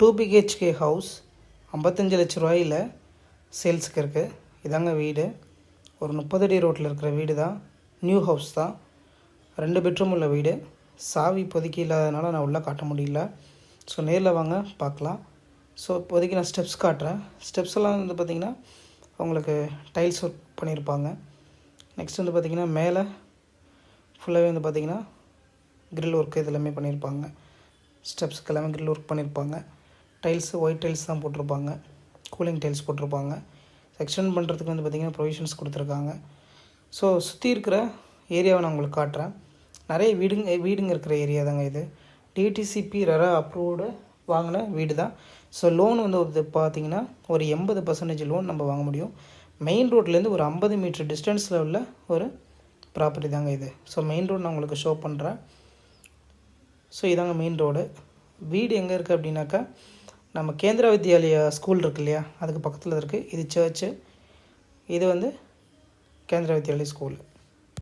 2 BHK house 55 லட்ச ரூபாயில் சேல்ஸுக்கு இருக்குது. இதாங்க வீடு. ஒரு 30 அடி ரோட்டில் இருக்கிற வீடு தான். நியூ ஹவுஸ் தான். 2 பெட்ரூம் உள்ள வீடு. சாவி இப்போதைக்கு இல்லாதனால நான் உள்ளே காட்ட முடியல. ஸோ நேரில் வாங்க பார்க்கலாம். ஸோ இப்போதைக்கு நான் ஸ்டெப்ஸ் காட்டுறேன். ஸ்டெப்ஸ் எல்லாம் வந்து பார்த்திங்கன்னா உங்களுக்கு டைல்ஸ் ஒர்க் பண்ணியிருப்பாங்க. நெக்ஸ்ட் வந்து பார்த்திங்கன்னா மேலே ஃபுல்லாகவே வந்து பார்த்திங்கன்னா கிரில் ஒர்க் இதெல்லாமே பண்ணியிருப்பாங்க. ஸ்டெப்ஸுக்கு எல்லாமே கிரில் ஒர்க் பண்ணியிருப்பாங்க. டைல்ஸு ஒயிட் டைல்ஸ் தான் போட்டிருப்பாங்க. கூலிங் டைல்ஸ் போட்டிருப்பாங்க. எக்ஸ்டெண்ட் பண்ணுறதுக்கு வந்து பார்த்திங்கன்னா ப்ரொவிஷன்ஸ் கொடுத்துருக்காங்க. ஸோ சுற்றி இருக்கிற ஏரியாவை நான் உங்களுக்கு காட்டுறேன். நிறைய வீடுங்க இருக்கிற ஏரியா தாங்க இது. டிடிசிபி ரெரா அப்ரூவ்டு வாங்கின வீடு தான். ஸோ லோன் வந்து பார்த்திங்கன்னா ஒரு 80% லோன் நம்ம வாங்க முடியும். மெயின் ரோட்லேருந்து ஒரு 50 மீட்டர் டிஸ்டன்ஸில் உள்ள ஒரு ப்ராப்பர்ட்டி தாங்க இது. ஸோ மெயின் ரோடு நான் உங்களுக்கு ஷோ பண்ணுறேன். ஸோ இதாங்க மெயின் ரோடு. வீடு எங்கே இருக்குது அப்படின்னாக்கா நம்ம கேந்திரா வித்யாலயா ஸ்கூல் இருக்குது இல்லையா, அதுக்கு பக்கத்தில் இருக்குது. இது சர்ச்சு, இது வந்து கேந்திரா வித்யாலயா ஸ்கூல்.